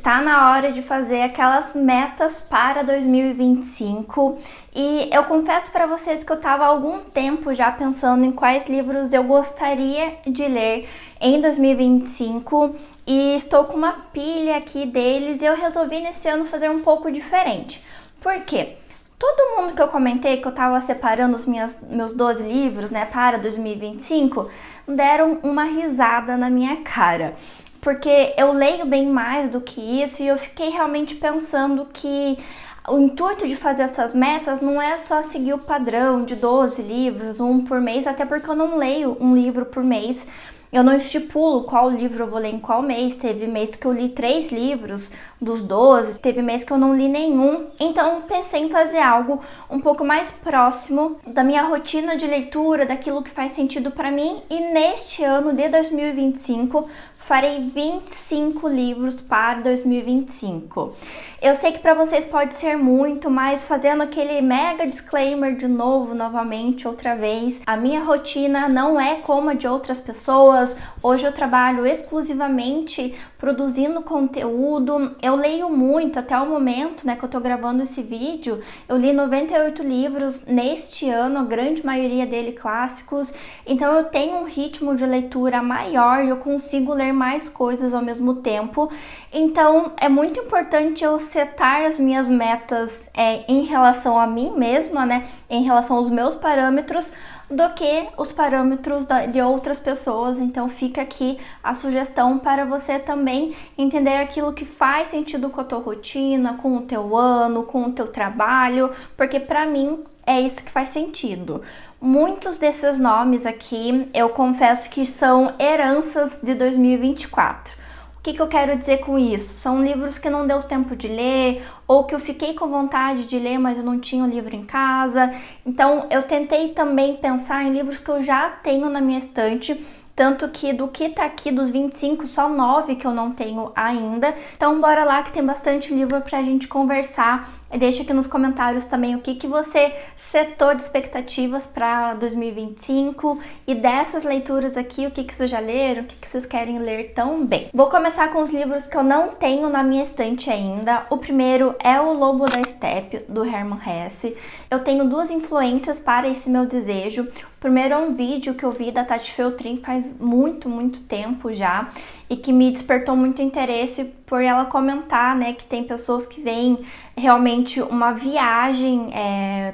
Está na hora de fazer aquelas metas para 2025 e eu confesso para vocês que eu estava há algum tempo já pensando em quais livros eu gostaria de ler em 2025 e estou com uma pilha aqui deles e eu resolvi nesse ano fazer um pouco diferente. Por quê? Todo mundo que eu comentei que eu estava separando os meus 12 livros, né, para 2025, deram uma risada na minha cara. Porque eu leio bem mais do que isso e eu fiquei realmente pensando que o intuito de fazer essas metas não é só seguir o padrão de 12 livros, um por mês, até porque eu não leio um livro por mês. Eu não estipulo qual livro eu vou ler em qual mês. Teve mês que eu li 3 livros dos 12, teve mês que eu não li nenhum. Então pensei em fazer algo um pouco mais próximo da minha rotina de leitura, daquilo que faz sentido para mim. E neste ano de 2025, farei 25 livros para 2025. Eu sei que para vocês pode ser muito, mas fazendo aquele mega disclaimer de novo, novamente, outra vez, a minha rotina não é como a de outras pessoas. Hoje eu trabalho exclusivamente produzindo conteúdo. Eu leio muito até o momento, né, que eu tô gravando esse vídeo. Eu li 98 livros neste ano, a grande maioria dele clássicos. Então eu tenho um ritmo de leitura maior e eu consigo ler mais coisas ao mesmo tempo. Então é muito importante eu setar as minhas metas em relação a mim mesma, né, em relação aos meus parâmetros, do que os parâmetros de outras pessoas. Então fica aqui a sugestão para você também entender aquilo que faz sentido com a tua rotina, com o teu ano, com o teu trabalho, porque para mim é isso que faz sentido. Muitos desses nomes aqui eu confesso que são heranças de 2024. O que eu quero dizer com isso? São livros que não deu tempo de ler, ou que eu fiquei com vontade de ler, mas eu não tinha o livro em casa. Então eu tentei também pensar em livros que eu já tenho na minha estante, tanto que do que tá aqui dos 25, só 9 que eu não tenho ainda. Então bora lá que tem bastante livro pra gente conversar. Deixa aqui nos comentários também o que você setou de expectativas para 2025 e dessas leituras aqui, o que vocês já leram, o que vocês querem ler também. Vou começar com os livros que eu não tenho na minha estante ainda. O primeiro é O Lobo da Estepe, do Hermann Hesse. Eu tenho 2 influências para esse meu desejo. O primeiro é um vídeo que eu vi da Tati Feltrin faz muito tempo já e que me despertou muito interesse por ela comentar, né, que tem pessoas que veem realmente uma viagem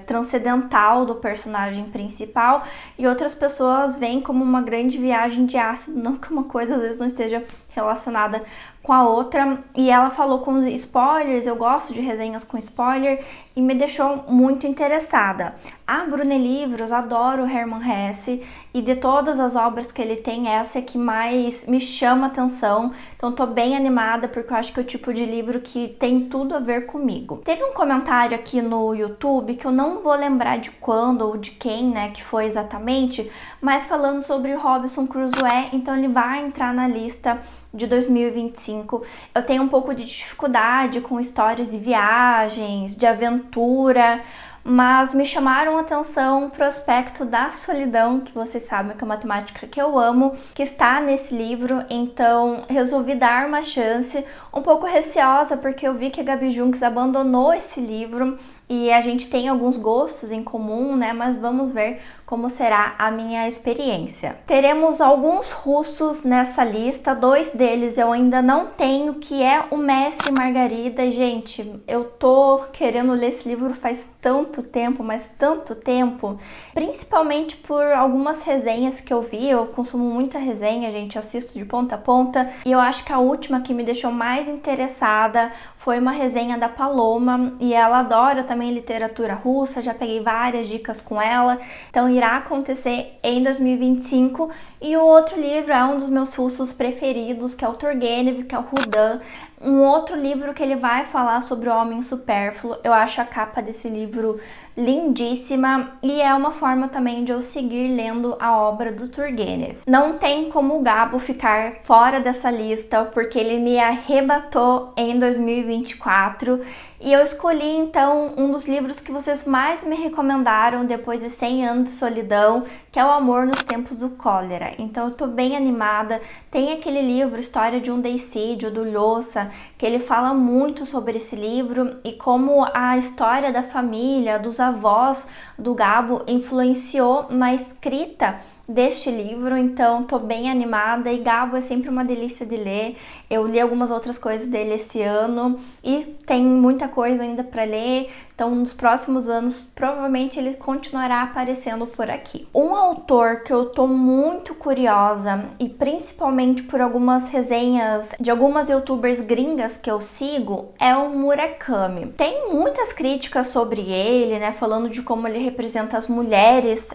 transcendental do personagem principal e outras pessoas veem como uma grande viagem de ácido, não que uma coisa às vezes não esteja relacionada com a outra. E ela falou com spoilers, eu gosto de resenhas com spoiler e me deixou muito interessada. A Brune Livros, adoro o Hermann Hesse e de todas as obras que ele tem, essa é que mais me chama atenção. Então tô bem animada porque eu acho que é o tipo de livro que tem tudo a ver comigo. Teve um comentário aqui no YouTube que eu não vou lembrar de quando ou de quem, né, que foi exatamente, mas falando sobre Robinson Crusoe, então ele vai entrar na lista de 2025. Eu tenho um pouco de dificuldade com histórias de viagens, de aventura, mas me chamaram a atenção pro aspecto da solidão, que vocês sabem que é uma temática que eu amo, que está nesse livro, então resolvi dar uma chance, um pouco receosa, porque eu vi que a Gabi Junques abandonou esse livro e a gente tem alguns gostos em comum, né, mas vamos ver como será a minha experiência. Teremos alguns russos nessa lista, 2 deles eu ainda não tenho, que é o Mestre e Margarida. Gente, eu tô querendo ler esse livro faz tanto tempo, mas tanto tempo, principalmente por algumas resenhas que eu vi. Eu consumo muita resenha, gente, eu assisto de ponta a ponta, e eu acho que a última que me deixou mais interessada foi uma resenha da Paloma, e ela adora também literatura russa, já peguei várias dicas com ela, então irá acontecer em 2025. E o outro livro é um dos meus russos preferidos, que é o Turgenev, que é o Rudan, um outro livro que ele vai falar sobre o homem supérfluo. Eu acho a capa desse livro lindíssima e é uma forma também de eu seguir lendo a obra do Turgenev. Não tem como o Gabo ficar fora dessa lista, porque ele me arrebatou em 2024 e eu escolhi então um dos livros que vocês mais me recomendaram depois de 100 anos de solidão, que é O Amor nos Tempos do Cólera. Então eu tô bem animada. Tem aquele livro, História de um Deicídio, do Lhosa, Andressa, que ele fala muito sobre esse livro e como a história da família, dos avós do Gabo influenciou na escrita deste livro, então tô bem animada, e Gabo é sempre uma delícia de ler. Eu li algumas outras coisas dele esse ano e tem muita coisa ainda para ler, então nos próximos anos provavelmente ele continuará aparecendo por aqui. Um autor que eu tô muito curiosa, e principalmente por algumas resenhas de algumas youtubers gringas que eu sigo, é o Murakami. Tem muitas críticas sobre ele, né, falando de como ele representa as mulheres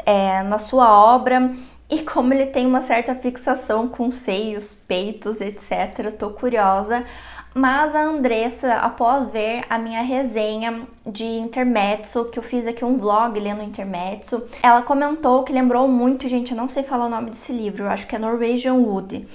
na sua obra, e como ele tem uma certa fixação com seios, peitos, etc. Tô curiosa. Mas a Andressa, após ver a minha resenha de Intermezzo, que eu fiz aqui um vlog lendo Intermezzo, ela comentou que lembrou muito, gente, eu não sei falar o nome desse livro, eu acho que é Norwegian Wood.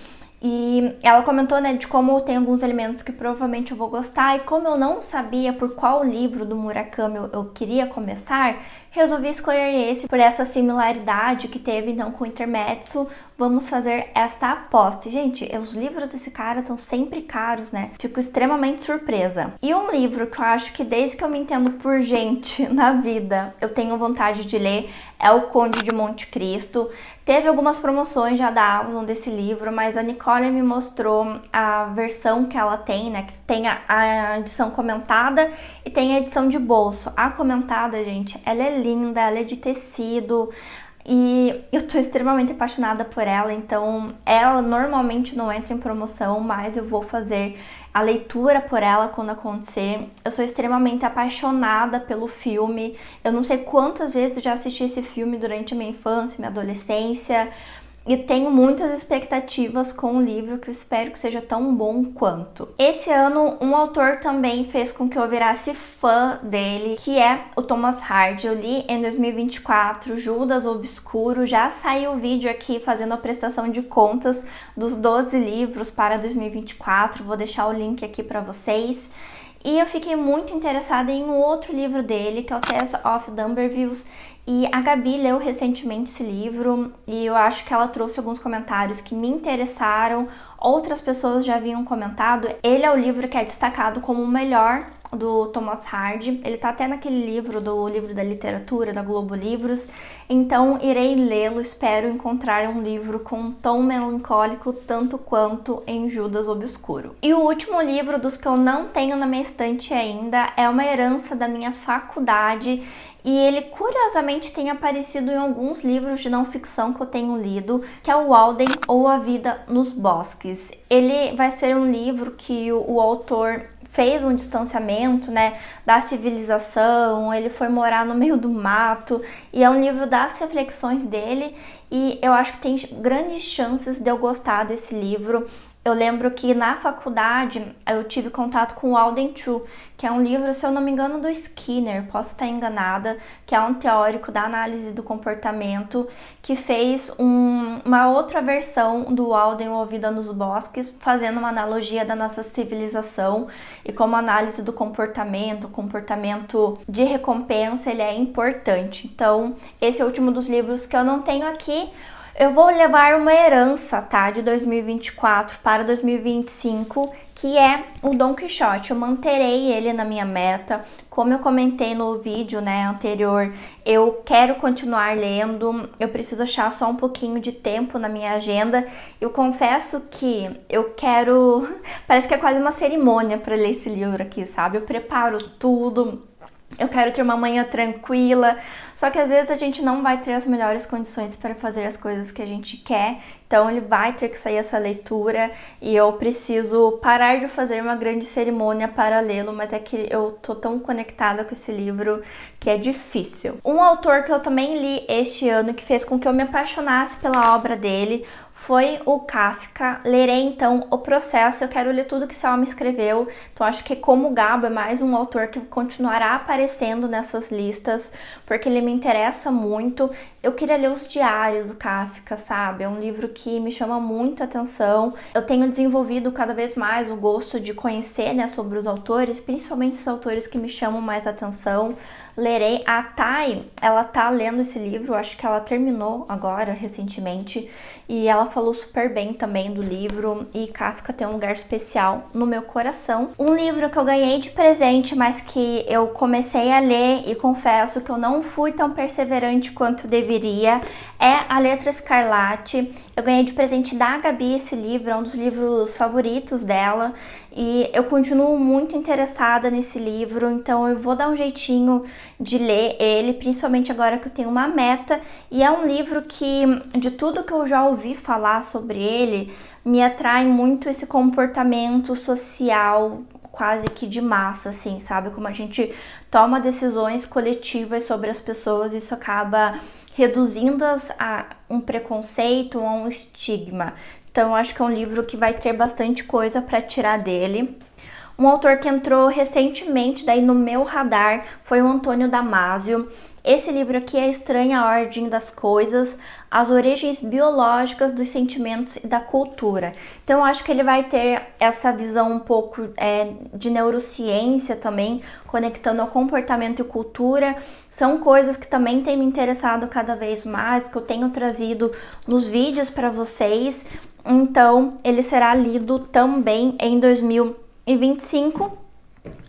E ela comentou, né, de como tem alguns elementos que provavelmente eu vou gostar, e como eu não sabia por qual livro do Murakami eu queria começar, resolvi escolher esse por essa similaridade que teve então com o Intermezzo. Vamos fazer esta aposta. Gente, os livros desse cara estão sempre caros, né? Fico extremamente surpresa. E um livro que eu acho que desde que eu me entendo por gente na vida, eu tenho vontade de ler, é O Conde de Monte Cristo. Teve algumas promoções já da Amazon desse livro, mas a Nicole me mostrou a versão que ela tem, né? Que tem a edição comentada e tem a edição de bolso. A comentada, gente, ela é linda, ela é de tecido e eu tô extremamente apaixonada por ela, então ela normalmente não entra em promoção, mas eu vou fazer a leitura por ela quando acontecer. Eu sou extremamente apaixonada pelo filme, eu não sei quantas vezes eu já assisti esse filme durante a minha infância, minha adolescência, e tenho muitas expectativas com o livro que eu espero que seja tão bom quanto. Esse ano, um autor também fez com que eu virasse fã dele, que é o Thomas Hardy. Eu li em 2024 Judas Obscuro, já saiu o vídeo aqui fazendo a prestação de contas dos 12 livros para 2024, vou deixar o link aqui para vocês. E eu fiquei muito interessada em um outro livro dele, que é o Tales of D'Urbervilles. E a Gabi leu recentemente esse livro e eu acho que ela trouxe alguns comentários que me interessaram. Outras pessoas já haviam comentado. Ele é o livro que é destacado como o melhor do Thomas Hardy. Ele tá até naquele livro do Livro da Literatura, da Globo Livros. Então irei lê-lo, espero encontrar um livro com um tom melancólico tanto quanto em Judas Obscuro. E o último livro dos que eu não tenho na minha estante ainda é uma herança da minha faculdade. E ele, curiosamente, tem aparecido em alguns livros de não ficção que eu tenho lido, que é o Walden ou A Vida nos Bosques. Ele vai ser um livro que o autor fez um distanciamento, né, da civilização, ele foi morar no meio do mato, e é um livro das reflexões dele, e eu acho que tem grandes chances de eu gostar desse livro. Eu lembro que na faculdade eu tive contato com o Walden True, que é um livro, se eu não me engano, do Skinner, posso estar enganada, que é um teórico da análise do comportamento, que fez uma outra versão do Walden ou A Vida nos Bosques, fazendo uma analogia da nossa civilização e como a análise do comportamento, comportamento de recompensa, ele é importante. Então, esse é o último dos livros que eu não tenho aqui. Eu vou levar uma herança, tá, de 2024 para 2025, que é o Don Quixote. Eu manterei ele na minha meta. Como eu comentei no vídeo, né, anterior, eu quero continuar lendo. Eu preciso achar só um pouquinho de tempo na minha agenda. Eu confesso que eu quero... Parece que é quase uma cerimônia para ler esse livro aqui, sabe? Eu preparo tudo. Eu quero ter uma manhã tranquila, só que às vezes a gente não vai ter as melhores condições para fazer as coisas que a gente quer, então ele vai ter que sair essa leitura e eu preciso parar de fazer uma grande cerimônia para lê-lo, mas é que eu tô tão conectada com esse livro que é difícil. Um autor que eu também li este ano, que fez com que eu me apaixonasse pela obra dele, foi o Kafka. Lerei então O Processo, eu quero ler tudo que esse homem escreveu, então acho que como o Gabo é mais um autor que continuará aparecendo nessas listas, porque ele me interessa muito. eu queria ler os diários do Kafka, sabe? É um livro que me chama muito a atenção. Eu tenho desenvolvido cada vez mais o gosto de conhecer, né, sobre os autores, principalmente os autores que me chamam mais a atenção. Lerei. A Thay, ela tá lendo esse livro, acho que ela terminou agora, recentemente, e ela falou super bem também do livro, e Kafka tem um lugar especial no meu coração. Um livro que eu ganhei de presente, mas que eu comecei a ler e confesso que eu não fui tão perseverante quanto deveria, é A Letra Escarlate. Eu ganhei de presente da Gabi esse livro, é um dos livros favoritos dela, e eu continuo muito interessada nesse livro, então eu vou dar um jeitinho de ler ele, principalmente agora que eu tenho uma meta, e é um livro que, de tudo que eu já ouvi falar sobre ele, me atrai muito esse comportamento social quase que de massa, assim, sabe? Como a gente toma decisões coletivas sobre as pessoas, isso acaba reduzindo-as a um preconceito, a um estigma. Então, eu acho que é um livro que vai ter bastante coisa para tirar dele. Um autor que entrou recentemente daí no meu radar foi o Antônio Damasio. Esse livro aqui é A Estranha Ordem das Coisas, as origens biológicas dos sentimentos e da cultura. Então eu acho que ele vai ter essa visão um pouco de neurociência também, conectando ao comportamento e cultura. São coisas que também têm me interessado cada vez mais, que eu tenho trazido nos vídeos para vocês. Então ele será lido também em 2025.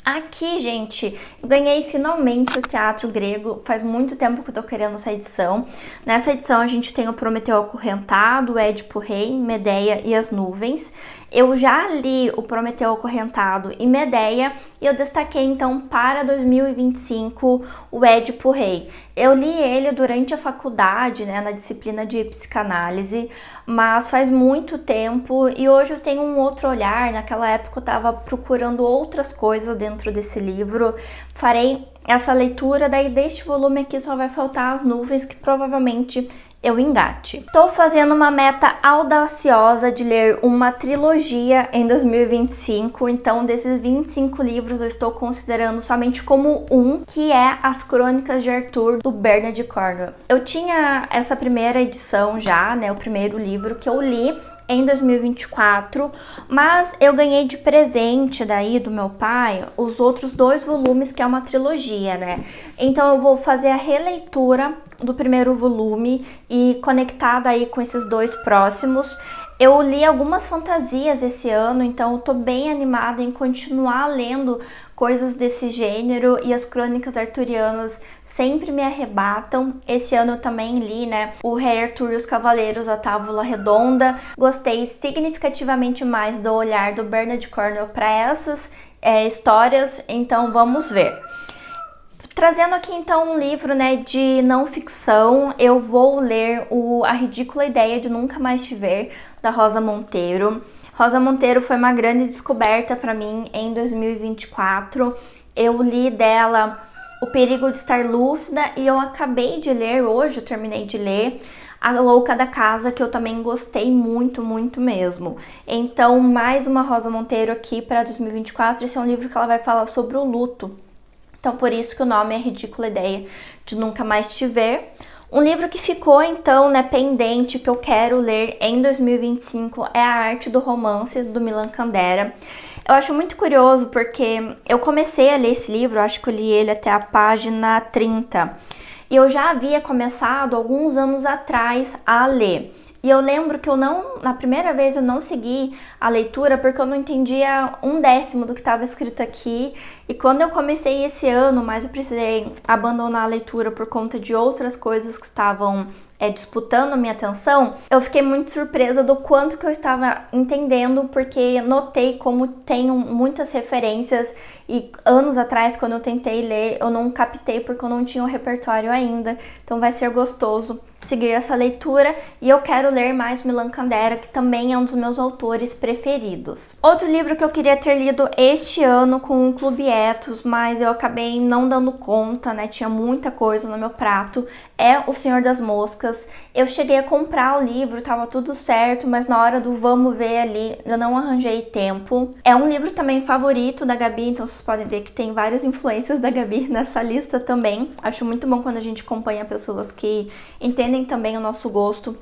Aqui, gente, eu ganhei finalmente o Teatro Grego, faz muito tempo que eu tô querendo essa edição. Nessa edição a gente tem o Prometeu Acorrentado, o Édipo Rei, Medeia e as Nuvens. Eu já li o Prometeu Acorrentado e Medeia e eu destaquei então para 2025 o Édipo Rei. Eu li ele durante a faculdade, né, na disciplina de psicanálise, mas faz muito tempo e hoje eu tenho um outro olhar. Naquela época eu estava procurando outras coisas dentro desse livro. Farei essa leitura, daí deste volume aqui só vai faltar as nuvens, que provavelmente eu engate. Estou fazendo uma meta audaciosa de ler uma trilogia em 2025, então desses 25 livros eu estou considerando somente como um, que é As Crônicas de Arthur, do Bernard Cornwell. Eu tinha essa primeira edição já, né, o primeiro livro que eu li em 2024, mas eu ganhei de presente daí do meu pai os outros 2 volumes, que é uma trilogia, né? Então eu vou fazer a releitura do primeiro volume e conectada aí com esses 2 próximos. Eu li algumas fantasias esse ano, então eu tô bem animada em continuar lendo coisas desse gênero, e as crônicas arturianas sempre me arrebatam. Esse ano eu também li, né, o Rei Arthur e os Cavaleiros, a Távola Redonda. Gostei significativamente mais do olhar do Bernard Cornwell para essas histórias, então vamos ver. Trazendo aqui então um livro, né, de não ficção, eu vou ler A Ridícula Ideia de Nunca Mais Te Ver, da Rosa Monteiro. Rosa Monteiro foi uma grande descoberta para mim em 2024. Eu li dela O Perigo de Estar Lúcida e eu acabei de ler, hoje eu terminei de ler A Louca da Casa, que eu também gostei muito, muito mesmo. Então, mais uma Rosa Monteiro aqui para 2024. Esse é um livro que ela vai falar sobre o luto. Então, por isso que o nome é Ridícula Ideia de Nunca Mais Te Ver. Um livro que ficou, então, né, pendente, que eu quero ler em 2025 é A Arte do Romance, do Milan Kundera. Eu acho muito curioso porque eu comecei a ler esse livro, acho que eu li ele até a página 30. E eu já havia começado alguns anos atrás a ler. E eu lembro que na primeira vez eu não segui a leitura porque eu não entendia 1/10 do que estava escrito aqui. E quando eu comecei esse ano, mas eu precisei abandonar a leitura por conta de outras coisas que estavam disputando minha atenção, eu fiquei muito surpresa do quanto que eu estava entendendo, porque notei como tenho muitas referências e anos atrás, quando eu tentei ler, eu não captei porque eu não tinha o repertório ainda. Então vai ser gostoso seguir essa leitura e eu quero ler mais Milan Kundera, que também é um dos meus autores preferidos. Outro livro que eu queria ter lido este ano com o Clube Etos, mas eu acabei não dando conta, né? Tinha muita coisa no meu prato, é O Senhor das Moscas. Eu cheguei a comprar o livro, tava tudo certo, mas na hora do vamos ver ali, eu não arranjei tempo. É um livro também favorito da Gabi, então vocês podem ver que tem várias influências da Gabi nessa lista também. Acho muito bom quando a gente acompanha pessoas que entendem também o nosso gosto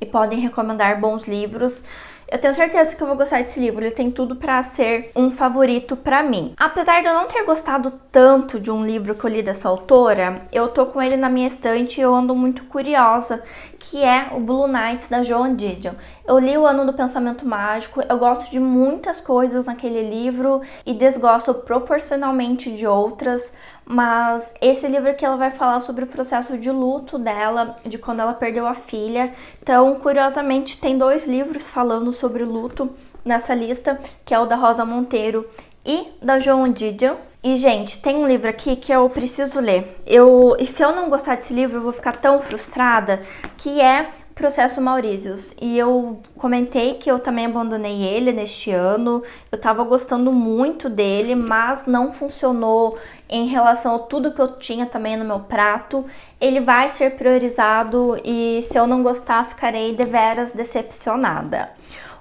e podem recomendar bons livros. Eu tenho certeza que eu vou gostar desse livro, ele tem tudo pra ser um favorito pra mim. Apesar de eu não ter gostado tanto de um livro que eu li dessa autora, eu tô com ele na minha estante e eu ando muito curiosa, que é o Blue Nights, da Joan Didion. Eu li o Ano do Pensamento Mágico, eu gosto de muitas coisas naquele livro e desgosto proporcionalmente de outras, mas esse livro aqui ela vai falar sobre o processo de luto dela, de quando ela perdeu a filha. Então, curiosamente, tem 2 livros falando sobre luto nessa lista, que é o da Rosa Monteiro e da Joan Didion. E, gente, tem um livro aqui que eu preciso ler. E se eu não gostar desse livro, eu vou ficar tão frustrada, que é Processo Maurícios. E eu comentei que eu também abandonei ele neste ano. Eu tava gostando muito dele, mas não funcionou em relação a tudo que eu tinha também no meu prato. Ele vai ser priorizado e se eu não gostar, ficarei deveras decepcionada.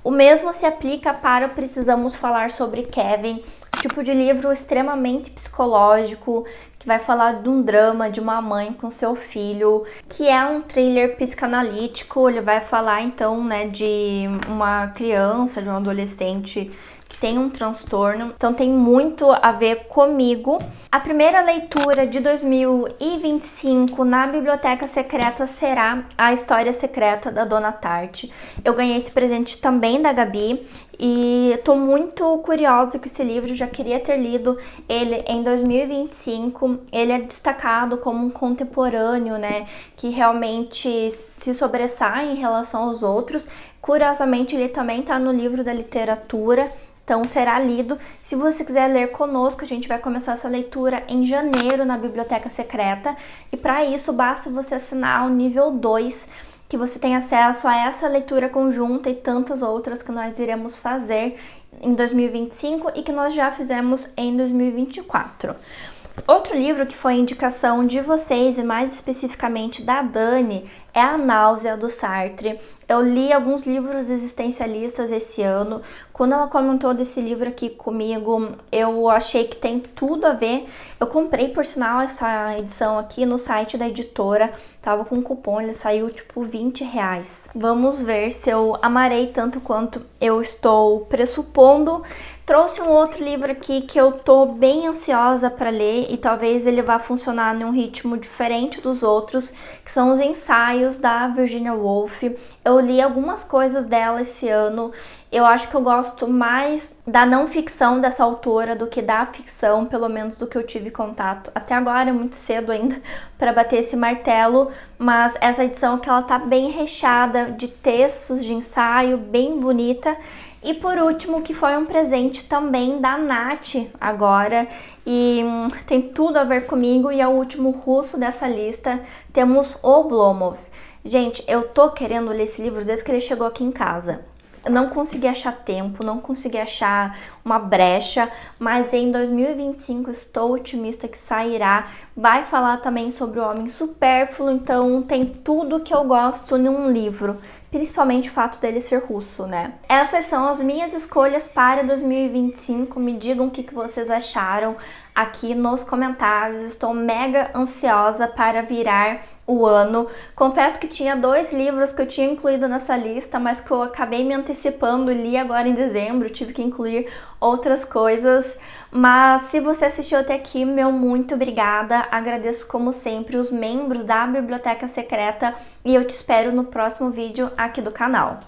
O mesmo se aplica para Precisamos Falar sobre Kevin, tipo de livro extremamente psicológico, que vai falar de um drama de uma mãe com seu filho, que é um thriller psicanalítico. Ele vai falar então, né, de uma criança, de um adolescente que tem um transtorno, então tem muito a ver comigo. A primeira leitura de 2025 na Biblioteca Secreta será A História Secreta, da Dona Tartt. Eu ganhei esse presente também da Gabi e tô muito curiosa com esse livro, já queria ter lido ele em 2025. Ele é destacado como um contemporâneo, né, que realmente se sobressai em relação aos outros. Curiosamente, ele também tá no livro da literatura, então será lido. Se você quiser ler conosco, a gente vai começar essa leitura em janeiro na Biblioteca Secreta. E para isso, basta você assinar o nível 2, que você tem acesso a essa leitura conjunta e tantas outras que nós iremos fazer em 2025 e que nós já fizemos em 2024. Outro livro que foi indicação de vocês, e mais especificamente da Dani, é A Náusea, do Sartre. Eu li alguns livros existencialistas esse ano. Quando ela comentou desse livro aqui comigo, eu achei que tem tudo a ver. Eu comprei, por sinal, essa edição aqui no site da editora. Tava com cupom, ele saiu tipo R$20. Vamos ver se eu amarei tanto quanto eu estou pressupondo. Trouxe um outro livro aqui que eu tô bem ansiosa para ler e talvez ele vá funcionar num ritmo diferente dos outros, que são os ensaios da Virginia Woolf. Eu li algumas coisas dela esse ano. Eu acho que eu gosto mais da não ficção dessa autora do que da ficção, pelo menos do que eu tive contato. Até agora é muito cedo ainda para bater esse martelo, mas essa edição que ela tá bem recheada de textos de ensaio, bem bonita. E por último, que foi um presente também da Nath agora, e tem tudo a ver comigo, e é o último russo dessa lista, temos o Oblomov. Gente, eu tô querendo ler esse livro desde que ele chegou aqui em casa. Eu não consegui achar tempo, não consegui achar uma brecha, mas em 2025 estou otimista que sairá. Vai falar também sobre o homem supérfluo, então tem tudo que eu gosto num livro, principalmente o fato dele ser russo, né? Essas são as minhas escolhas para 2025, me digam o que vocês acharam aqui nos comentários. Estou mega ansiosa para virar o ano. Confesso que tinha 2 livros que eu tinha incluído nessa lista, mas que eu acabei me antecipando e li agora em dezembro, tive que incluir outras coisas. Mas se você assistiu até aqui, meu muito obrigada. Agradeço como sempre os membros da Biblioteca Secreta e eu te espero no próximo vídeo aqui do canal.